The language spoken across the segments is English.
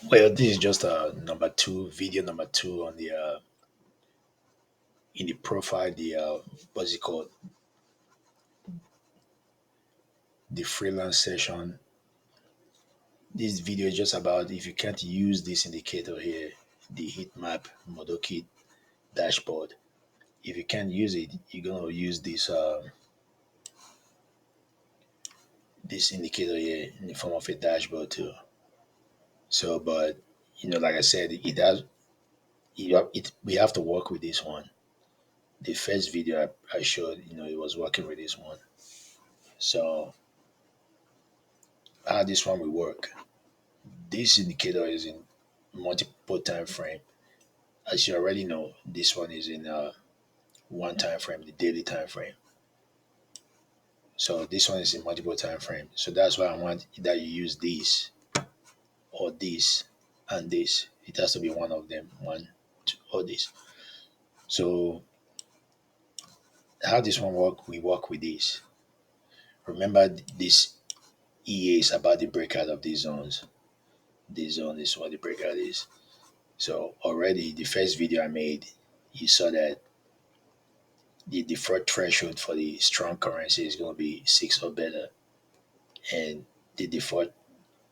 Well, this is just number two, video number two on the in the profile, the what's it called, the freelance session. This video is just about if you can't use this indicator here, the heat map Modoki dashboard. If you can't use it, you're gonna use this indicator here in the form of a dashboard too. So, but like I said, it has it. We have to work with this one. The first video I showed, it was working with this one. So how this one will work? This indicator is in multiple time frame. As you already know, this one is in one time frame, the daily time frame. So this one is in multiple time frame. So that's why I want that you use this or this and this. It has to be one of them, one, two, or this. So how this one work? We work with this. Remember this EA is about the breakout of these zones. This zone is what the breakout is. So already the first video I made, you saw that the default threshold for the strong currency is going to be six or better, and the default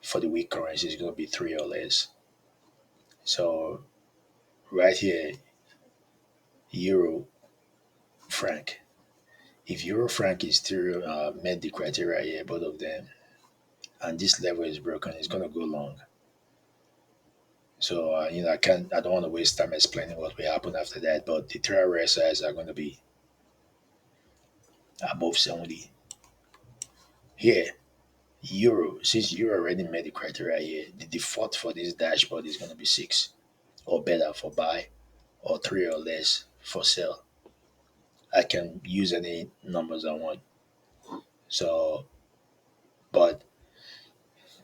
for the weak currency is going to be three or less. So right here, euro franc. If euro franc is still met the criteria here, both of them, and this level is broken, it's going to go long. So I don't want to waste time explaining what will happen after that. But the three RSIs are going to be above 70 here. Euro, since euro already made the criteria here, the default for this dashboard is going to be six or better for buy, or three or less for sell. I can use any numbers I want. So, but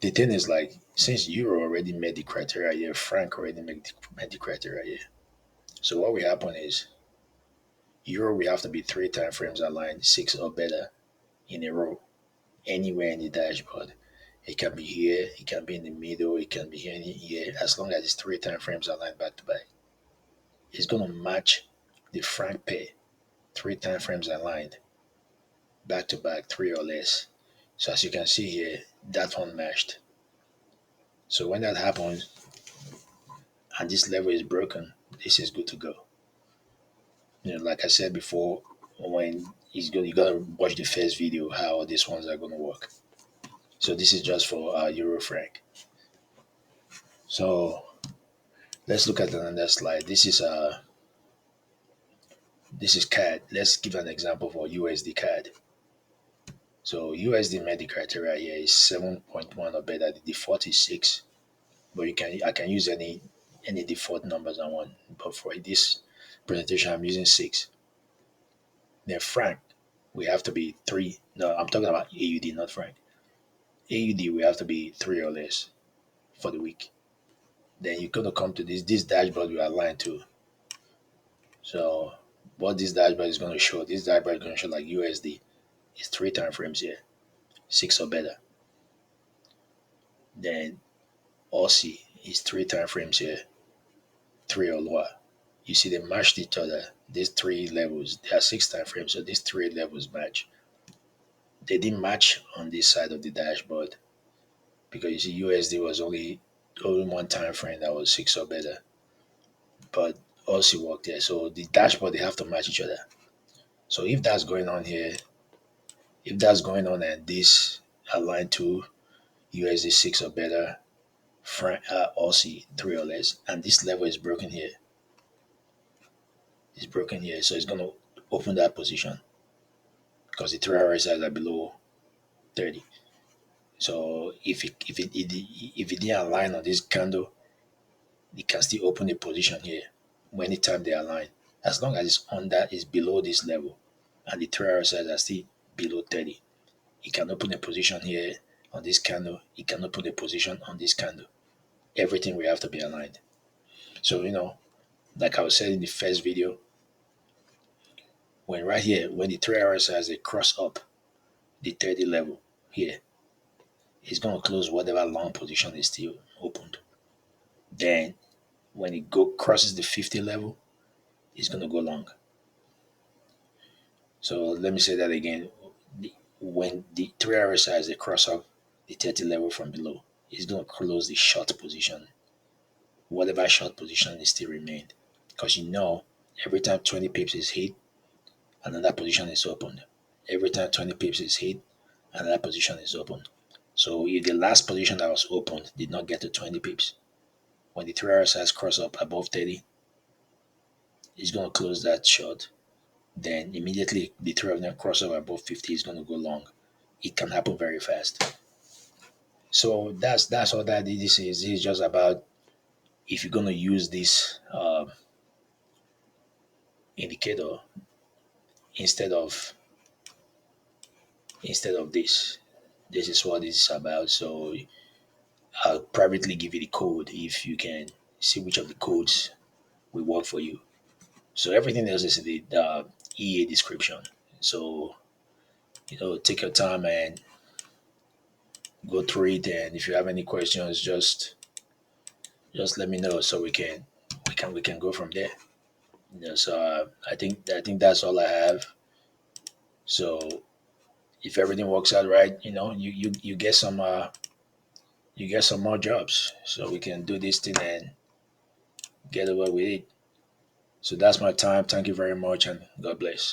the thing is, like, since euro already made the criteria here, franc already made the criteria here. So what will happen is euro we have to be three time frames aligned, six or better in a row, anywhere in the dashboard. It can be here, it can be in the middle, it can be here, as long as it's three time frames aligned back to back. It's gonna match the franc pair, three time frames aligned, back to back, three or less. So as you can see here, that one matched. So when that happens and this level is broken, this is good to go. Like I said before, when you gotta watch the first video how these ones are gonna work. So this is just for Euro franc. So let's look at another slide. This is CAD. Let's give an example for USD CAD. So USD made the criteria here is 7.1 or better. The default is 6, but I can use any default numbers I want. But for this presentation, I'm using 6. Then franc, we have to be 3. No, I'm talking about AUD, not franc. AUD, we have to be 3 or less for the week. Then you're gonna come to this dashboard we align to. So what this dashboard is gonna show, this dashboard is gonna show like USD is three time frames here, 6 or better. Then Aussie is three time frames here, 3 or lower. You see they matched each other. These three levels, they are 6 time frames, so these three levels match. They didn't match on this side of the dashboard because you see USD was only one time frame that was 6 or better, but Aussie worked there. So the dashboard they have to match each other. So if that's going on here, if that's going on and this aligned to USD 6 or better, Aussie 3 or less, and this level is broken here. It's broken here, so it's going to open that position because the 3 hour size are below 30. So if it didn't align on this candle, it can still open a position here anytime they align. As long as it's under, is below this level, and the 3 hour size are still below 30, it can open a position here on this candle. It can open a position on this candle. Everything will have to be aligned. So like I was saying in the first video, when right here, when the 3 hour size they cross up the 30 level here, it's going to close whatever long position is still opened. Then when it go crosses the 50 level, it's gonna go long. So let me say that again. When the 3 hour size they cross up the 30 level from below, it's gonna close the short position. Whatever short position is still remained. Because every time 20 pips is hit, another position is opened. Every time 20 pips is hit, another position is opened. So if the last position that was opened did not get to 20 pips, when the 3 hour size cross up above 30, it's going to close that short. Then immediately the three of them cross over above 50 is going to go long. It can happen very fast. So that's all that this is. This is just about if you're going to use this indicator instead of this. This is what this is about. So I'll privately give you the code if you can see which of the codes will work for you. So everything else is in the EA description. So take your time and go through it. And if you have any questions, just let me know so we can go from there. So I think that's all I have. So if everything works out right, you get some more jobs, so we can do this thing and get over with it. So that's my time. Thank you very much, and God bless.